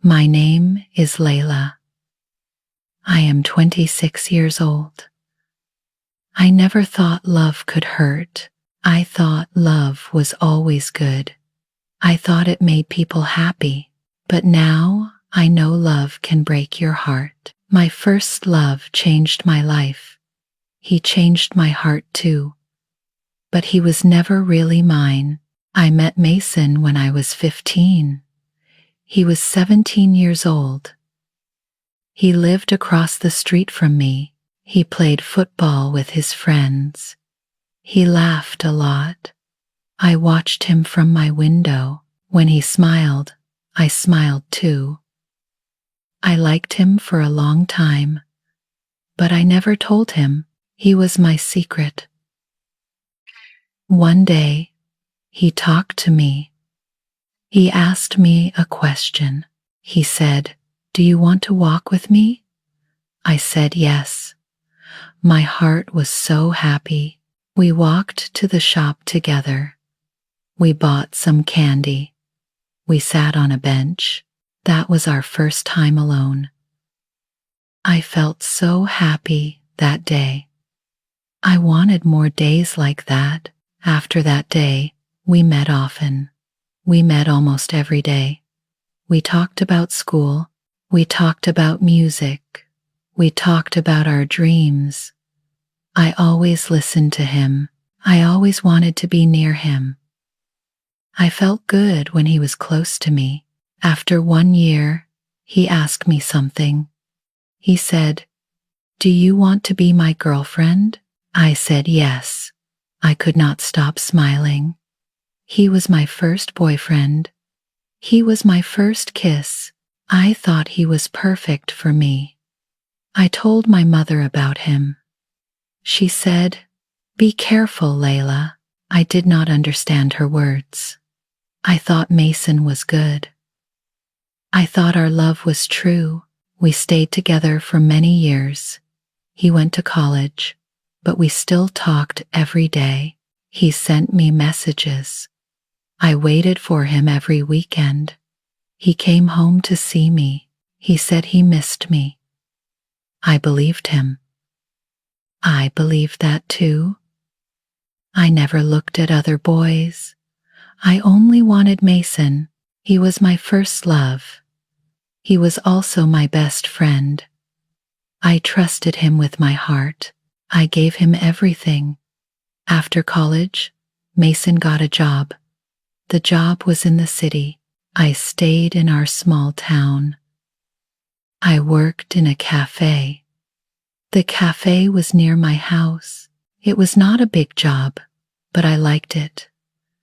My name is Layla. I am 26 years old. I never thought love could hurt. I thought love was always good. I thought it made people happy. But now I know love can break your heart. My first love changed my life. He changed my heart too. But he was never really mine. I met Mason when I was 15. He was 17 years old. He lived across the street from me. He played football with his friends. He laughed a lot. I watched him from my window. When he smiled, I smiled too. I liked him for a long time, but I never told him. He was my secret. One day, he talked to me. He asked me a question. He said, "Do you want to walk with me?" I said yes. My heart was so happy. We walked to the shop together. We bought some candy. We sat on a bench. That was our first time alone. I felt so happy that day. I wanted more days like that. After that day, we met often. We met almost every day. We talked about school. We talked about music. We talked about our dreams. I always listened to him. I always wanted to be near him. I felt good when he was close to me. After 1 year, he asked me something. He said, "Do you want to be my girlfriend?" I said yes. I could not stop smiling. He was my first boyfriend. He was my first kiss. I thought he was perfect for me. I told my mother about him. She said, "Be careful, Layla." I did not understand her words. I thought Mason was good. I thought our love was true. We stayed together for many years. He went to college, but we still talked every day. He sent me messages. I waited for him every weekend. He came home to see me. He said he missed me. I believed him. I believed that too. I never looked at other boys. I only wanted Mason. He was my first love. He was also my best friend. I trusted him with my heart. I gave him everything. After college, Mason got a job. The job was in the city. I stayed in our small town. I worked in a cafe. The cafe was near my house. It was not a big job, but I liked it.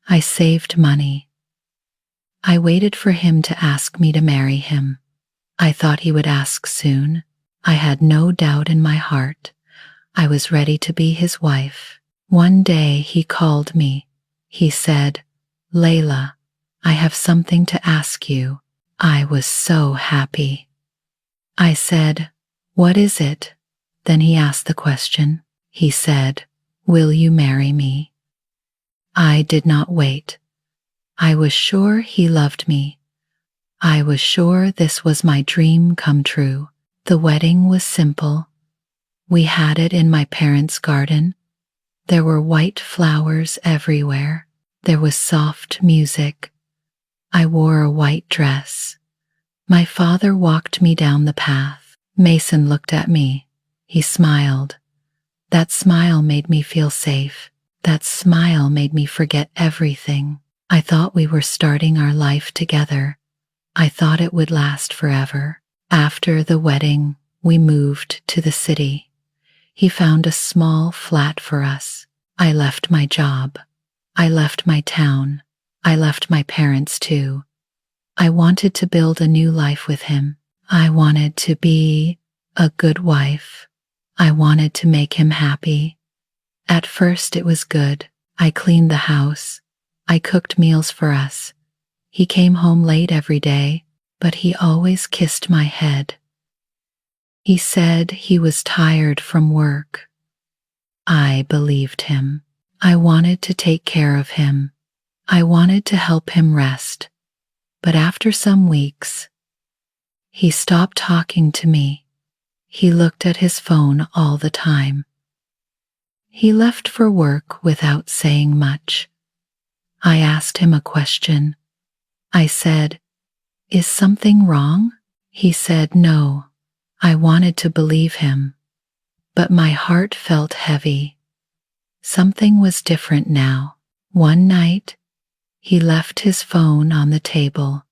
I saved money. I waited for him to ask me to marry him. I thought he would ask soon. I had no doubt in my heart. I was ready to be his wife. One day he called me. He said, "Layla, I have something to ask you." I was so happy. I said, "What is it?" Then he asked the question. He said, "Will you marry me?" I did not wait. I was sure he loved me. I was sure this was my dream come true. The wedding was simple. We had it in my parents' garden. There were white flowers everywhere. There was soft music. I wore a white dress. My father walked me down the path. Mason looked at me. He smiled. That smile made me feel safe. That smile made me forget everything. I thought we were starting our life together. I thought it would last forever. After the wedding, we moved to the city. He found a small flat for us. I left my job. I left my town. I left my parents too. I wanted to build a new life with him. I wanted to be a good wife. I wanted to make him happy. At first it was good. I cleaned the house. I cooked meals for us. He came home late every day, but he always kissed my head. He said he was tired from work. I believed him. I wanted to take care of him. I wanted to help him rest. But after some weeks, He stopped talking to me. He looked at his phone all the time. He left for work without saying much. I asked him a question. I said, "Is something wrong?" He said no. I wanted to believe him, but my heart felt heavy. Something was different now. One night, he left his phone on the table.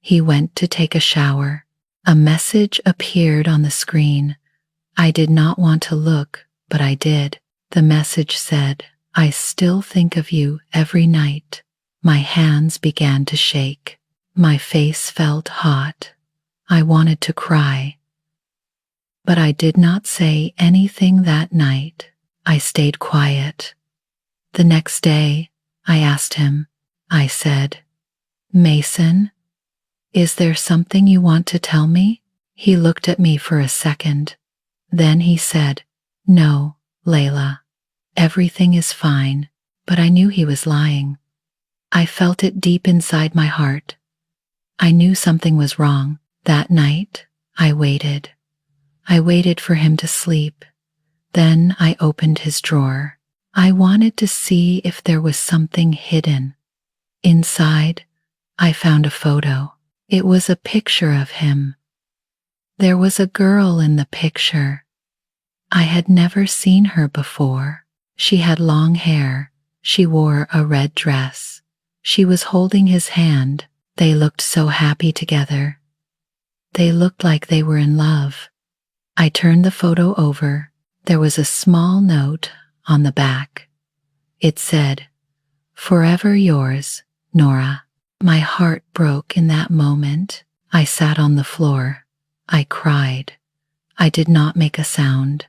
He went to take a shower. A message appeared on the screen. I did not want to look, but I did. The message said, "I still think of you every night." My hands began to shake. My face felt hot. I wanted to cry. But I did not say anything that night. I stayed quiet. The next day, I asked him. I said, "Mason, is there something you want to tell me?" He looked at me for a second. Then he said, "No, Layla. Everything is fine." But I knew he was lying. I felt it deep inside my heart. I knew something was wrong. That night, I waited. I waited for him to sleep. Then I opened his drawer. I wanted to see if there was something hidden. Inside, I found a photo. It was a picture of him. There was a girl in the picture. I had never seen her before. She had long hair. She wore a red dress. She was holding his hand. They looked so happy together. They looked like they were in love. I turned the photo over. There was a small note on the back. It said, "Forever yours, Nora." My heart broke in that moment. I sat on the floor. I cried. I did not make a sound.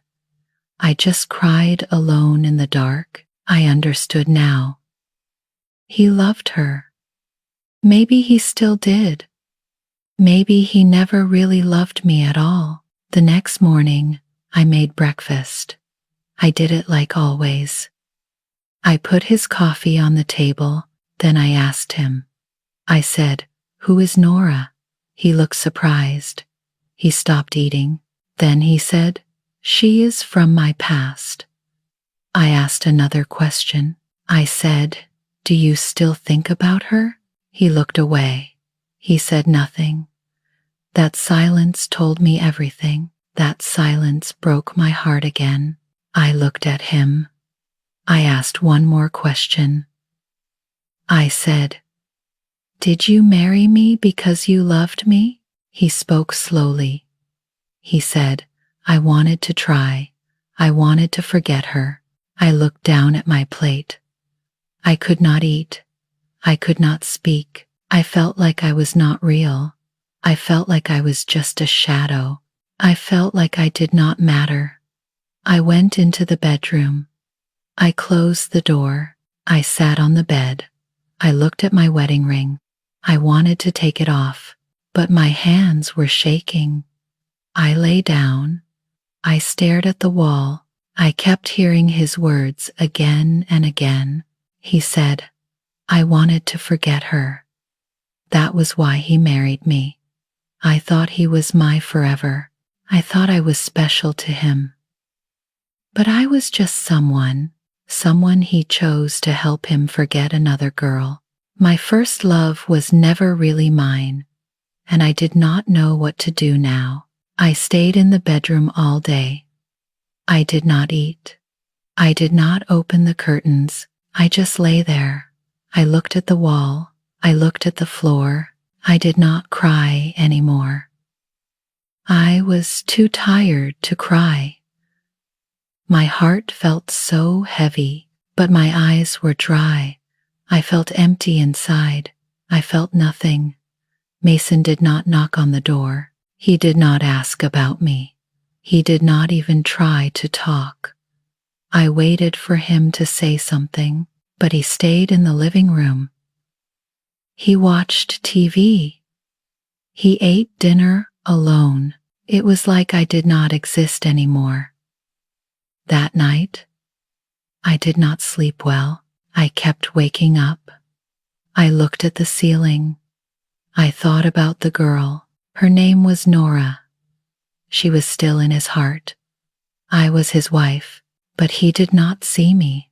I just cried alone in the dark. I understood now. He loved her. Maybe he still did. Maybe he never really loved me at all. The next morning, I made breakfast. I did it like always. I put his coffee on the table, then I asked him. I said, "Who is Nora?" He looked surprised. He stopped eating. Then he said, "She is from my past." I asked another question. I said, "Do you still think about her?" He looked away. He said nothing. That silence told me everything. That silence broke my heart again. I looked at him. I asked one more question. I said, "Did you marry me because you loved me?" He spoke slowly. He said, "I wanted to try. I wanted to forget her." I looked down at my plate. I could not eat. I could not speak. I felt like I was not real. I felt like I was just a shadow. I felt like I did not matter. I went into the bedroom. I closed the door. I sat on the bed. I looked at my wedding ring. I wanted to take it off, but my hands were shaking. I lay down. I stared at the wall. I kept hearing his words again and again. He said, "I wanted to forget her." That was why he married me. I thought he was my forever. I thought I was special to him. But I was just someone he chose to help him forget another girl. My first love was never really mine, and I did not know what to do now. I stayed in the bedroom all day. I did not eat. I did not open the curtains. I just lay there. I looked at the wall. I looked at the floor. I did not cry anymore. I was too tired to cry. My heart felt so heavy, but my eyes were dry. I felt empty inside. I felt nothing. Mason did not knock on the door. He did not ask about me. He did not even try to talk. I waited for him to say something, but he stayed in the living room. He watched TV. He ate dinner alone. It was like I did not exist anymore. That night, I did not sleep well. I kept waking up. I looked at the ceiling. I thought about the girl. Her name was Nora. She was still in his heart. I was his wife, but he did not see me.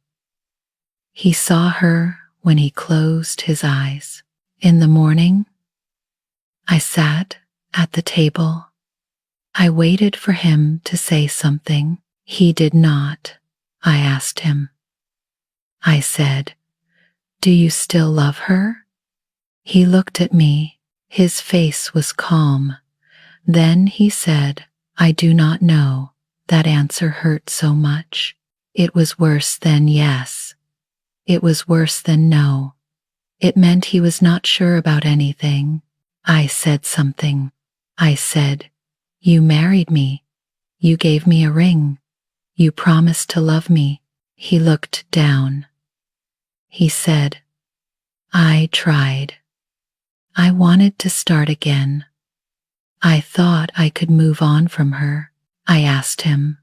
He saw her when he closed his eyes. In the morning, I sat at the table. I waited for him to say something. He did not. I asked him. I said, "Do you still love her?" He looked at me. His face was calm. Then he said, "I do not know." That answer hurt so much. It was worse than yes. It was worse than no. It meant he was not sure about anything. I said something. I said, "You married me. You gave me a ring. You promised to love me." He looked down. He said, "I tried. I wanted to start again. I thought I could move on from her." I asked him.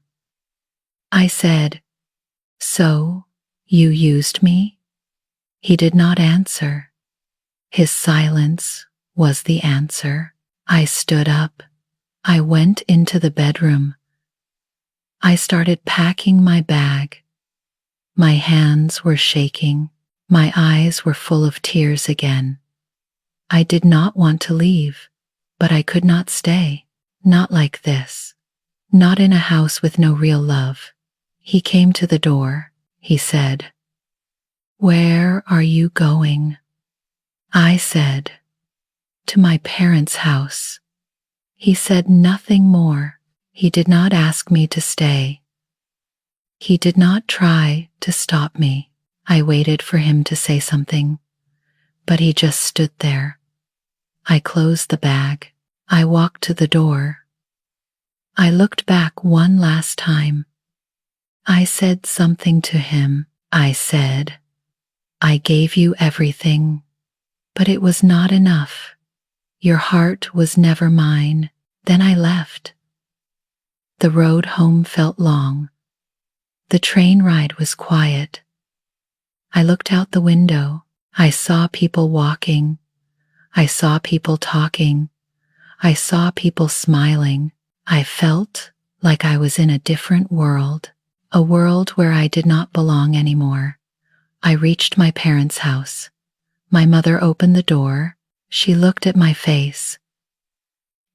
I said, "So, you used me?" He did not answer. His silence was the answer. I stood up. I went into the bedroom. I started packing my bag. My hands were shaking. My eyes were full of tears again. I did not want to leave, but I could not stay. Not like this. Not in a house with no real love. He came to the door. He said, "Where are you going?" I said, "To my parents' house." He said nothing more. He did not ask me to stay. He did not try to stop me. I waited for him to say something, but he just stood there. I closed the bag. I walked to the door. I looked back one last time. I said something to him. I said, "I gave you everything, but it was not enough. Your heart was never mine." Then I left. The road home felt long. The train ride was quiet. I looked out the window. I saw people walking. I saw people talking. I saw people smiling. I felt like I was in a different world, a world where I did not belong anymore. I reached my parents' house. My mother opened the door. She looked at my face.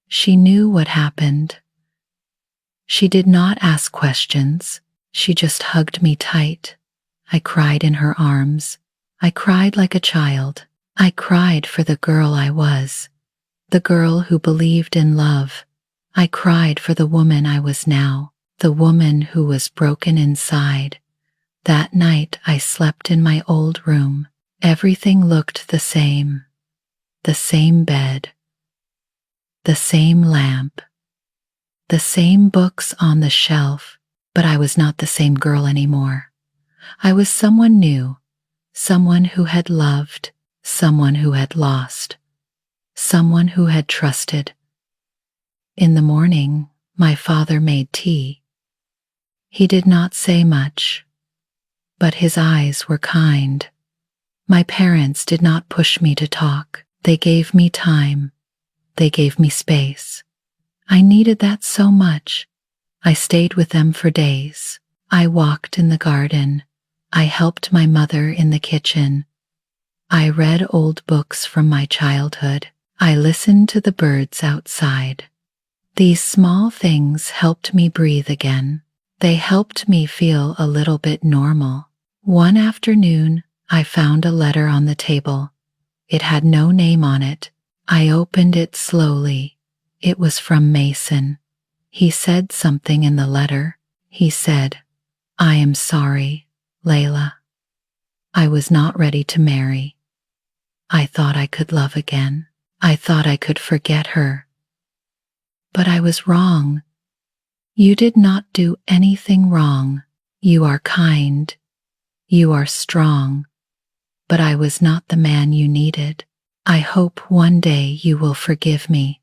She knew what happened. She did not ask questions. She just hugged me tight. I cried in her arms. I cried like a child. I cried for the girl I was, the girl who believed in love. I cried for the woman I was now, the woman who was broken inside. That night I slept in my old room. Everything looked the same bed, the same lamp, the same books on the shelf, but I was not the same girl anymore. I was someone new, someone who had loved, someone who had lost, someone who had trusted. In the morning, my father made tea. He did not say much, but his eyes were kind. My parents did not push me to talk. They gave me time. They gave me space. I needed that so much. I stayed with them for days. I walked in the garden. I helped my mother in the kitchen. I read old books from my childhood. I listened to the birds outside. These small things helped me breathe again. They helped me feel a little bit normal. One afternoon, I found a letter on the table. It had no name on it. I opened it slowly. It was from Mason. He said something in the letter. He said, "I am sorry, Layla. I was not ready to marry. I thought I could love again. I thought I could forget her. But I was wrong. You did not do anything wrong. You are kind. You are strong. But I was not the man you needed. I hope one day you will forgive me."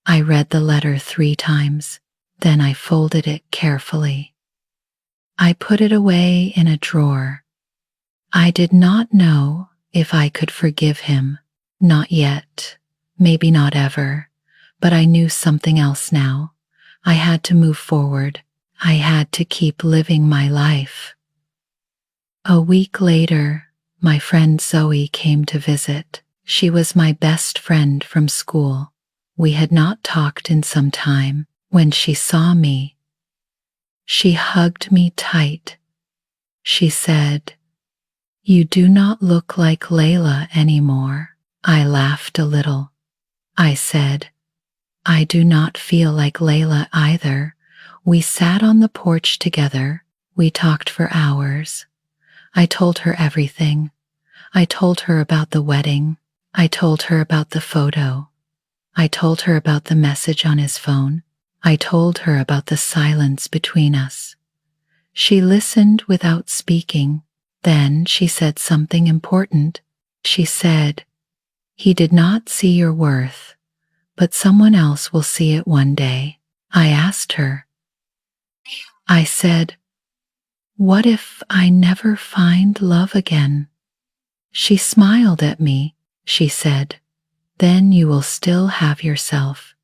I read the letter 3 times. Then I folded it carefully. I put it away in a drawer. I did not know if I could forgive him. Not yet. Maybe not ever. but I knew something else now. I had to move forward. I had to keep living my life. A week later, my friend Zoe came to visit. She was my best friend from school. We had not talked in some time. When she saw me, she hugged me tight. She said, "You do not look like Layla anymore." I laughed a little. I said, "I do not feel like Layla either." We sat on the porch together. We talked for hours. I told her everything. I told her about the wedding. I told her about the photo. I told her about the message on his phone. I told her about the silence between us. She listened without speaking. Then she said something important. She said, "He did not see your worth, but someone else will see it one day." I asked her. I said, "What if I never find love again?" She smiled at me. She said, "Then you will still have yourself,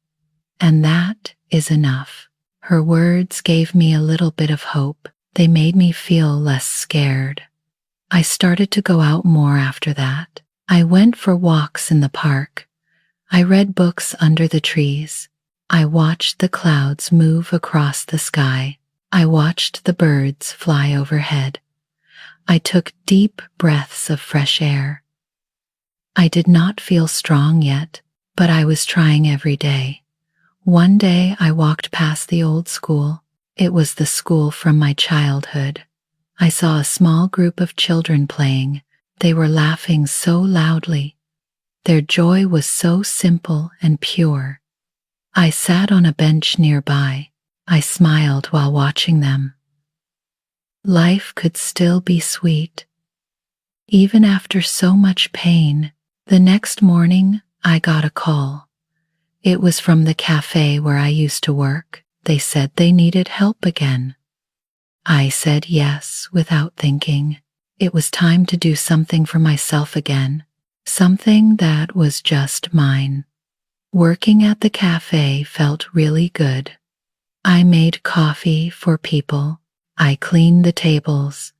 and that is enough." Her words gave me a little bit of hope. They made me feel less scared. I started to go out more after that. I went for walks in the park. I read books under the trees. I watched the clouds move across the sky. I watched the birds fly overhead. I took deep breaths of fresh air. I did not feel strong yet, but I was trying every day. One day I walked past the old school. It was the school from my childhood. I saw a small group of children playing. They were laughing so loudly. Their joy was so simple and pure. I sat on a bench nearby. I smiled while watching them. Life could still be sweet, even after so much pain. The next morning, I got a call. It was from the cafe where I used to work. They said they needed help again. I said yes without thinking. It was time to do something for myself again, something that was just mine. Working at the cafe felt really good. I made coffee for people. I cleaned the tables.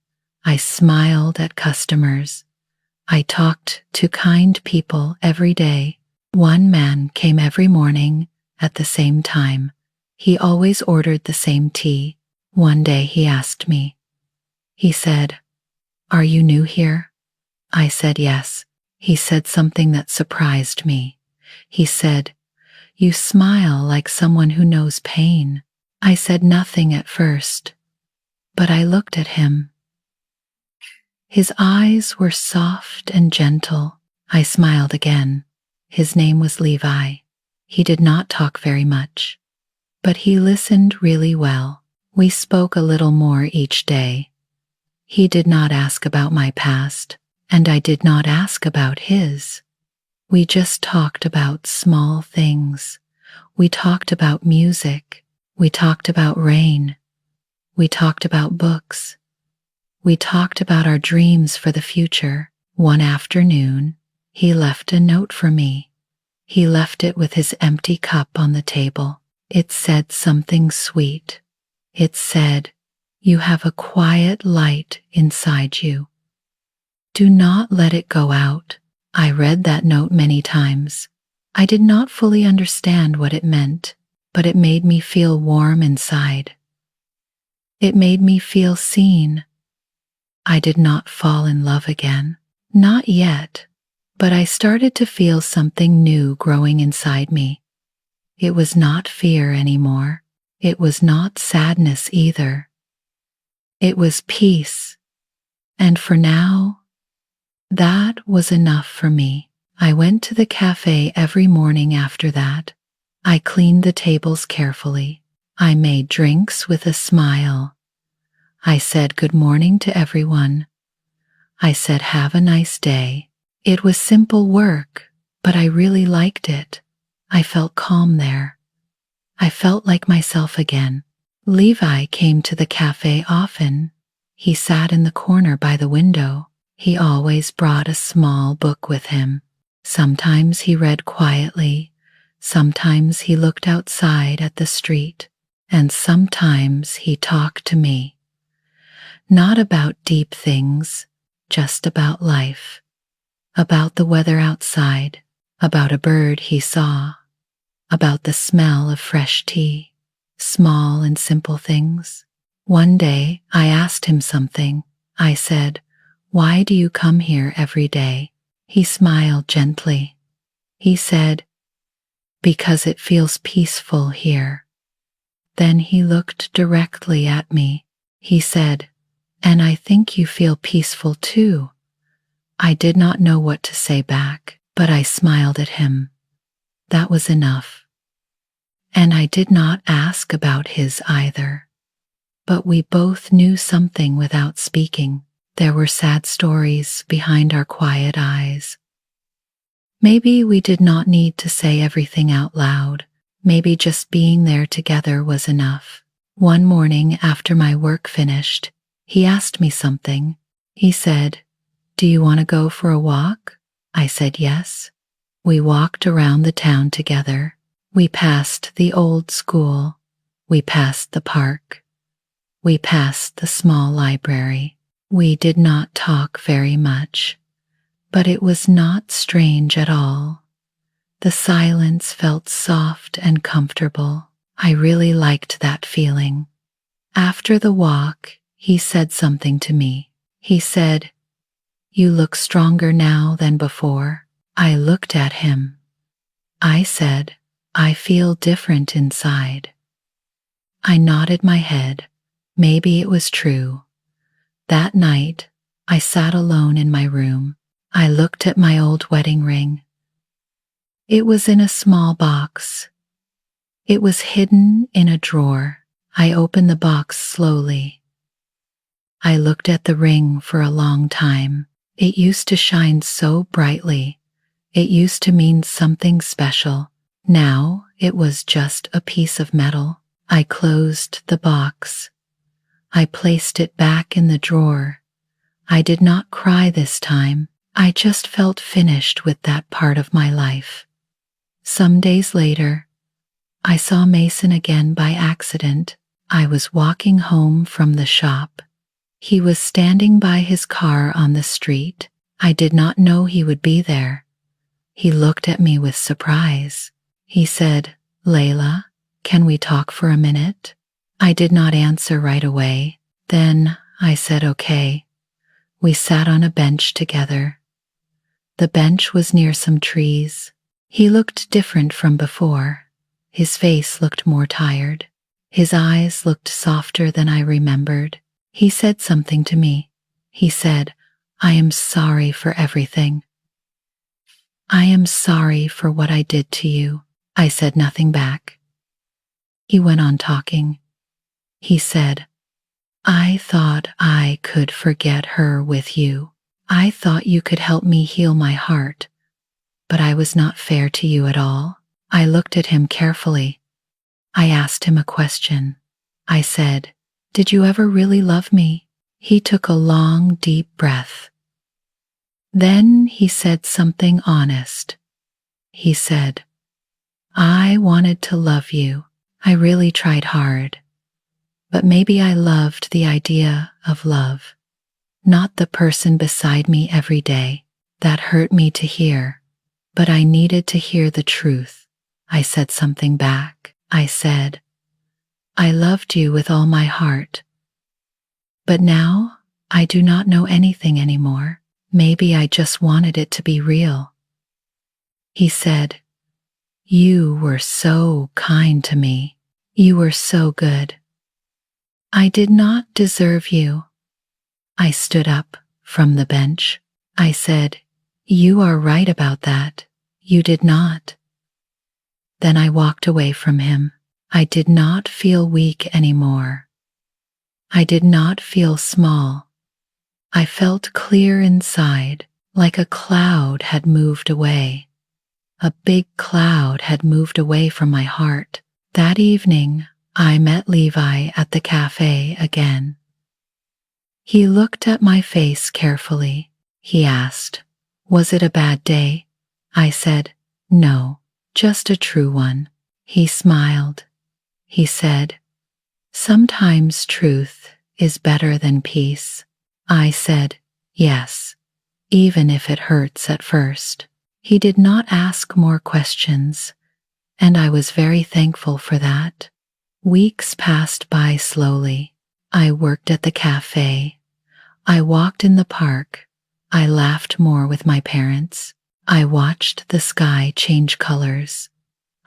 I smiled at customers. I talked to kind people every day. One man came every morning at the same time. He always ordered the same tea. One day he asked me. He said, "Are you new here?" I said yes. He said something that surprised me. He said, "You smile like someone who knows pain." I said nothing at first, but I looked at him. His eyes were soft and gentle. I smiled again. His name was Levi. He did not talk very much, but he listened really well. We spoke a little more each day. He did not ask about my past, and I did not ask about his. We just talked about small things. We talked about music. We talked about rain. We talked about books. We talked about our dreams for the future. One afternoon, he left a note for me. He left it with his empty cup on the table. It said something sweet. It said, "You have a quiet light inside you. Do not let it go out." I read that note many times. I did not fully understand what it meant, but it made me feel warm inside. It made me feel seen. I did not fall in love again. Not yet, but I started to feel something new growing inside me. It was not fear anymore. It was not sadness either. It was peace. And for now, that was enough for me. I went to the cafe every morning after that. I cleaned the tables carefully. I made drinks with a smile. I said good morning to everyone. I said have a nice day. It was simple work, but I really liked it. I felt calm there. I felt like myself again. Levi came to the cafe often. He sat in the corner by the window. He always brought a small book with him. Sometimes he read quietly. Sometimes he looked outside at the street, and sometimes he talked to me. Not about deep things, just about life, about the weather outside, about a bird he saw, about the smell of fresh tea, small and simple things. One day I asked him something. I said, "Why do you come here every day?" He smiled gently. He said, "Because it feels peaceful here." Then he looked directly at me. He said, "And I think you feel peaceful too." I did not know what to say back, but I smiled at him. That was enough. And I did not ask about his either. But we both knew something without speaking. There were sad stories behind our quiet eyes. Maybe we did not need to say everything out loud. Maybe just being there together was enough. One morning after my work finished, he asked me something. He said, "Do you want to go for a walk?" I said yes. We walked around the town together. We passed the old school. We passed the park. We passed the small library. We did not talk very much, but it was not strange at all. The silence felt soft and comfortable. I really liked that feeling. After the walk, he said something to me. He said, "You look stronger now than before." I looked at him. I said, "I feel different inside." I nodded my head. Maybe it was true. That night, I sat alone in my room. I looked at my old wedding ring. It was in a small box. It was hidden in a drawer. I opened the box slowly. I looked at the ring for a long time. It used to shine so brightly. It used to mean something special. Now it was just a piece of metal. I closed the box. I placed it back in the drawer. I did not cry this time. I just felt finished with that part of my life. Some days later, I saw Mason again by accident. I was walking home from the shop. He was standing by his car on the street. I did not know he would be there. He looked at me with surprise. He said, "Layla, can we talk for a minute?" I did not answer right away. Then I said, "Okay." We sat on a bench together. The bench was near some trees. He looked different from before. His face looked more tired. His eyes looked softer than I remembered. He said something to me. He said, "I am sorry for everything. I am sorry for what I did to you." I said nothing back. He went on talking. He said, "I thought I could forget her with you. I thought you could help me heal my heart, but I was not fair to you at all." I looked at him carefully. I asked him a question. I said, "Did you ever really love me?" He took a long, deep breath. Then he said something honest. He said, "I wanted to love you. I really tried hard. But maybe I loved the idea of love, not the person beside me every day. That hurt me to hear, but I needed to hear the truth." I said something back. I said, "I loved you with all my heart. But now I do not know anything anymore. Maybe I just wanted it to be real." He said, "You were so kind to me. You were so good. I did not deserve you." I stood up from the bench. I said, "You are right about that. You did not." Then I walked away from him. I did not feel weak anymore. I did not feel small. I felt clear inside, like a cloud had moved away. A big cloud had moved away from my heart. That evening, I met Levi at the cafe again. He looked at my face carefully. He asked, "Was it a bad day?" I said, "No, just a true one. He smiled. He said, sometimes truth is better than peace. I said, yes, even if it hurts at first. He did not ask more questions, and I was very thankful for that. Weeks passed by slowly. I worked at the cafe. I walked in the park. I laughed more with my parents. I watched the sky change colors.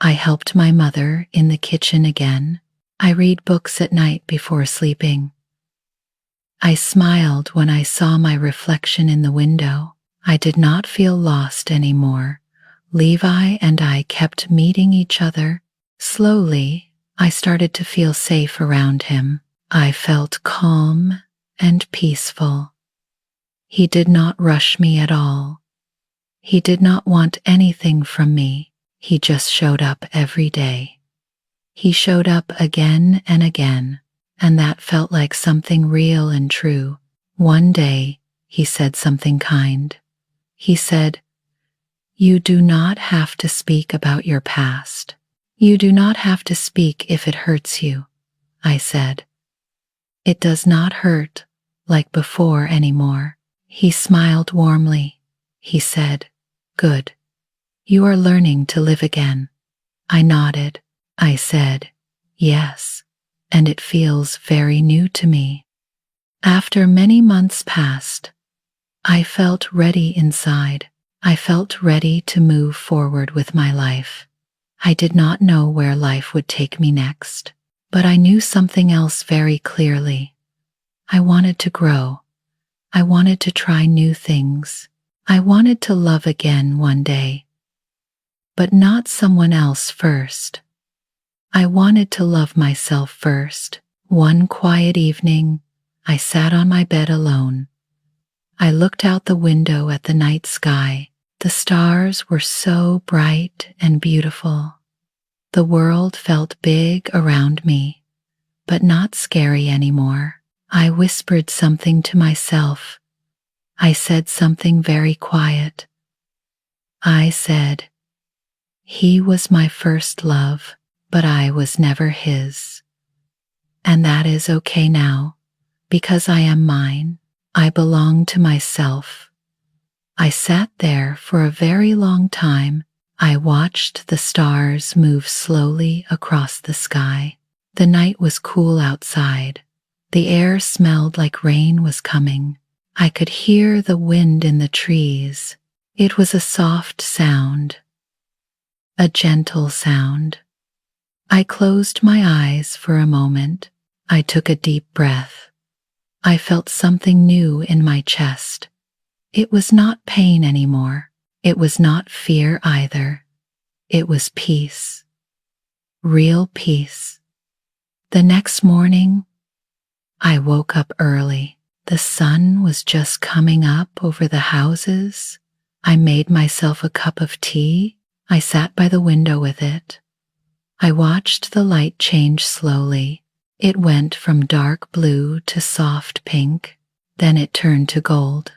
I helped my mother in the kitchen again. I read books at night before sleeping. I smiled when I saw my reflection in the window. I did not feel lost anymore. Levi and I kept meeting each other. Slowly, I started to feel safe around him. I felt calm and peaceful. He did not rush me at all. He did not want anything from me. He just showed up every day. He showed up again and again, and that felt like something real and true. One day, he said something kind. He said, you do not have to speak about your past. You do not have to speak if it hurts you. I said, it does not hurt like before anymore. He smiled warmly. He said, good. You are learning to live again. I nodded. I said, yes, and it feels very new to me. After many months passed, I felt ready inside. I felt ready to move forward with my life. I did not know where life would take me next, but I knew something else very clearly. I wanted to grow. I wanted to try new things. I wanted to love again one day, but not someone else first. I wanted to love myself first. One quiet evening, I sat on my bed alone. I looked out the window at the night sky. The stars were so bright and beautiful. The world felt big around me, but not scary anymore. I whispered something to myself. I said something very quiet. I said, he was my first love, but I was never his. And that is okay now, because I am mine. I belong to myself. I sat there for a very long time. I watched the stars move slowly across the sky. The night was cool outside. The air smelled like rain was coming. I could hear the wind in the trees. It was a soft sound, a gentle sound. I closed my eyes for a moment. I took a deep breath. I felt something new in my chest. It was not pain anymore. It was not fear either. It was peace. Real peace. The next morning, I woke up early. The sun was just coming up over the houses. I made myself a cup of tea. I sat by the window with it. I watched the light change slowly. It went from dark blue to soft pink. Then it turned to gold.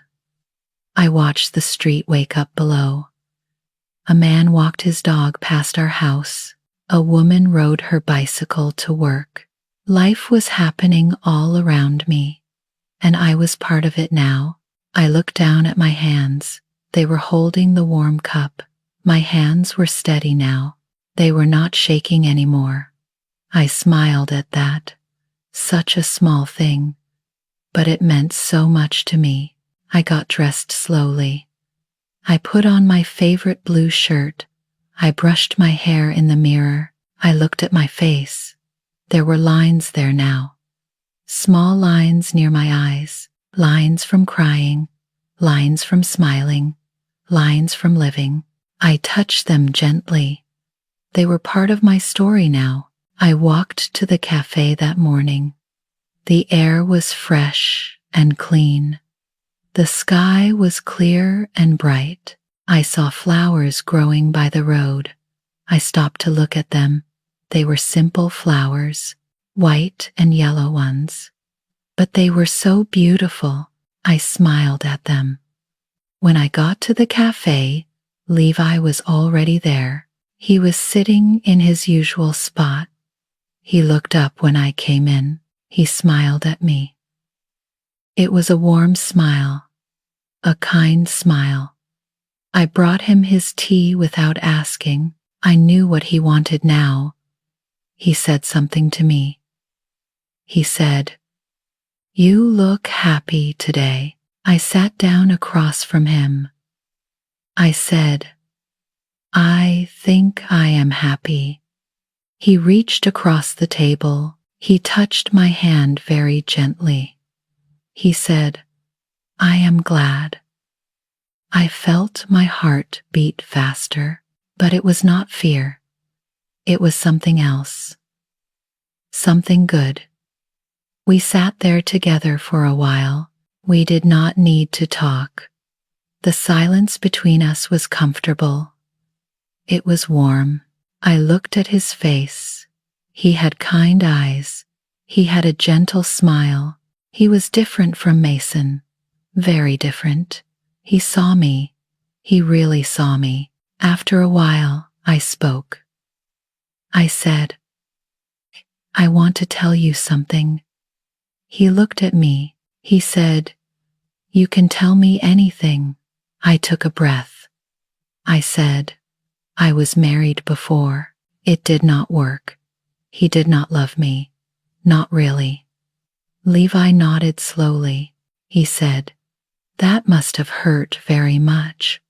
I watched the street wake up below. A man walked his dog past our house. A woman rode her bicycle to work. Life was happening all around me, and I was part of it now. I looked down at my hands. They were holding the warm cup. My hands were steady now. They were not shaking anymore. I smiled at that. Such a small thing, but it meant so much to me. I got dressed slowly. I put on my favorite blue shirt. I brushed my hair in the mirror. I looked at my face. There were lines there now. Small lines near my eyes. Lines from crying. Lines from smiling. Lines from living. I touched them gently. They were part of my story now. I walked to the cafe that morning. The air was fresh and clean. The sky was clear and bright. I saw flowers growing by the road. I stopped to look at them. They were simple flowers, white and yellow ones. But they were so beautiful. I smiled at them. When I got to the cafe, Levi was already there. He was sitting in his usual spot. He looked up when I came in. He smiled at me. It was a warm smile, a kind smile. I brought him his tea without asking. I knew what he wanted now. He said something to me. He said, "You look happy today." I sat down across from him. I said, "I think I am happy." He reached across the table. He touched my hand very gently. He said, "I am glad." I felt my heart beat faster, but it was not fear. It was something else. Something good. We sat there together for a while. We did not need to talk. The silence between us was comfortable. It was warm. I looked at his face. He had kind eyes. He had a gentle smile. He was different from Mason. Very different. He saw me. He really saw me. After a while, I spoke. I said, "I want to tell you something." He looked at me. He said, "You can tell me anything." I took a breath. I said, "I was married before. It did not work. He did not love me. Not really." Levi nodded slowly. He said, "That must have hurt very much."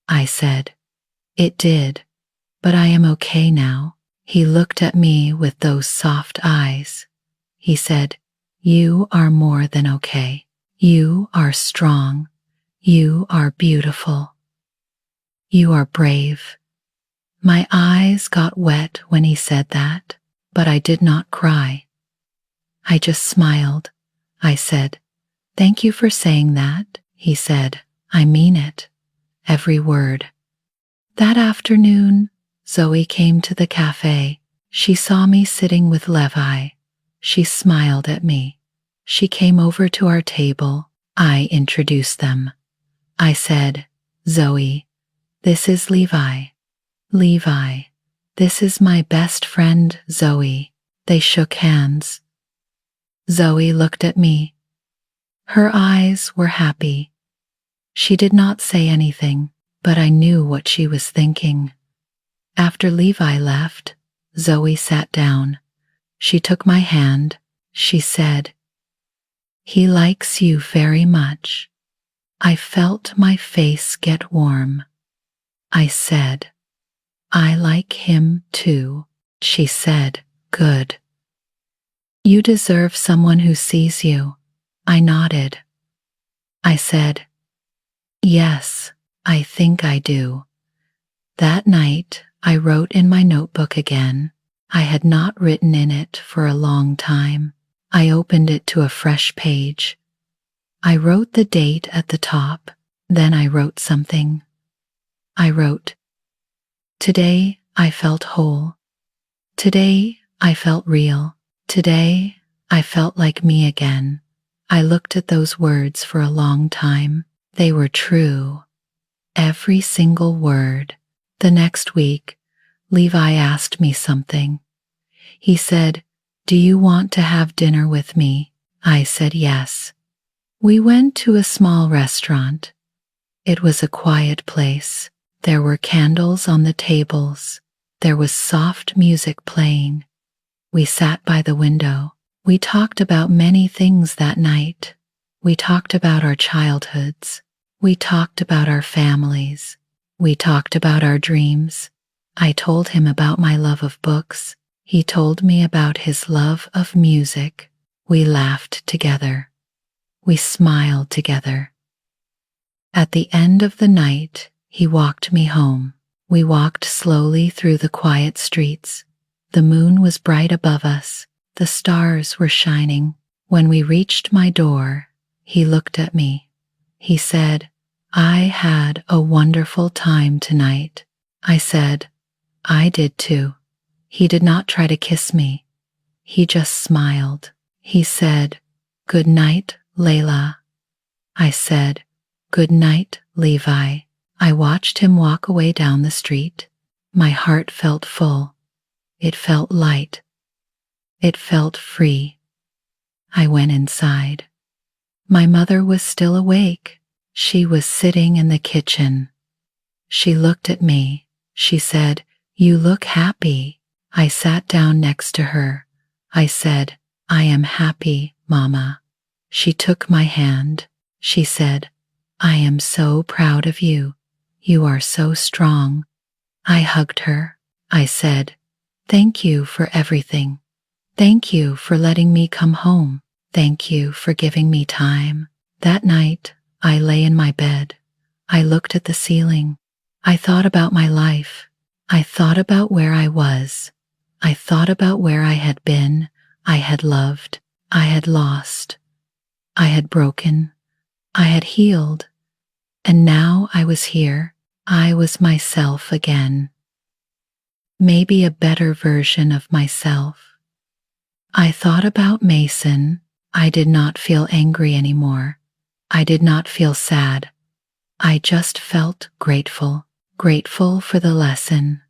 I said, "It did, but I am okay now." He looked at me with those soft eyes. He said, "You are more than okay. You are strong. You are beautiful. You are brave." My eyes got wet when he said that, but I did not cry. I just smiled. I said, "Thank you for saying that." He said, "I mean it. Every word." That afternoon, Zoe came to the cafe. She saw me sitting with Levi. She smiled at me. She came over to our table. I introduced them. I said, "Zoe, this is Levi. Levi, this is my best friend, Zoe." They shook hands. Zoe looked at me. Her eyes were happy. She did not say anything, but I knew what she was thinking. After Levi left, Zoe sat down. She took my hand. She said, "He likes you very much." I felt my face get warm. I said, "I like him too." She said, "Good. You deserve someone who sees you." I nodded. I said, "Yes, I think I do." That night, I wrote in my notebook again. I had not written in it for a long time. I opened it to a fresh page. I wrote the date at the top. Then I wrote something. I wrote, "Today I felt whole. Today I felt real. Today I felt like me again." I looked at those words for a long time. They were true. Every single word. The next week, Levi asked me something. He said, "Do you want to have dinner with me?" I said yes. We went to a small restaurant. It was a quiet place. There were candles on the tables. There was soft music playing. We sat by the window. We talked about many things that night. We talked about our childhoods. We talked about our families. We talked about our dreams. I told him about my love of books. He told me about his love of music. We laughed together. We smiled together. At the end of the night, he walked me home. We walked slowly through the quiet streets. The moon was bright above us. The stars were shining. When we reached my door, he looked at me. He said, "I had a wonderful time tonight." I said, "I did too." He did not try to kiss me. He just smiled. He said, "Good night, Layla." I said, "Good night, Levi." I watched him walk away down the street. My heart felt full. It felt light. It felt free. I went inside. My mother was still awake. She was sitting in the kitchen. She looked at me. She said, "You look happy." I sat down next to her. I said, "I am happy, Mama." She took my hand. She said, "I am so proud of you. You are so strong." I hugged her. I said, "Thank you for everything. Thank you for letting me come home. Thank you for giving me time." That night, I lay in my bed. I looked at the ceiling. I thought about my life. I thought about where I was. I thought about where I had been. I had loved. I had lost. I had broken. I had healed. And now I was here. I was myself again. Maybe a better version of myself. I thought about Mason. I did not feel angry anymore. I did not feel sad. I just felt grateful. Grateful for the lesson.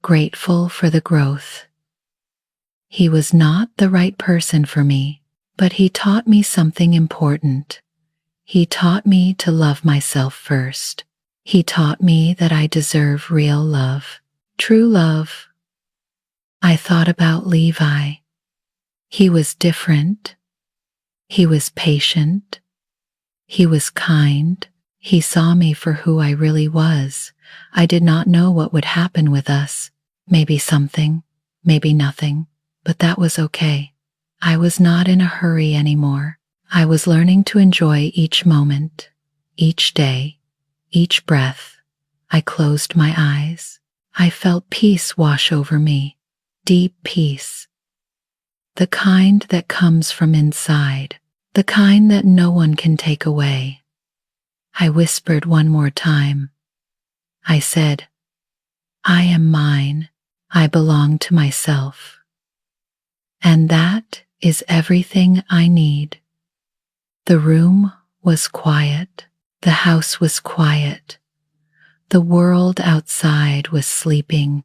Grateful for the growth. He was not the right person for me, but he taught me something important. He taught me to love myself first. He taught me that I deserve real love, true love. I thought about Levi. He was different. He was patient. He was kind. He saw me for who I really was. I did not know what would happen with us. Maybe something, maybe nothing, but that was okay. I was not in a hurry anymore. I was learning to enjoy each moment, each day, each breath. I closed my eyes. I felt peace wash over me, deep peace. The kind that comes from inside, the kind that no one can take away. I whispered one more time. I said, "I am mine. I belong to myself." And that is everything I need. The room was quiet. The house was quiet. The world outside was sleeping,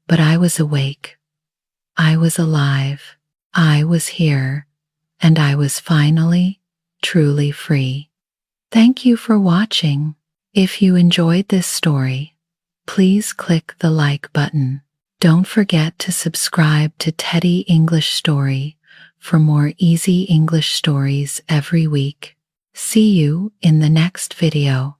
but I was awake. I was alive. I was here, and I was finally, truly free. Thank you for watching. If you enjoyed this story, please click the like button. Don't forget to subscribe to Teddy English Story for more easy English stories every week. See you in the next video.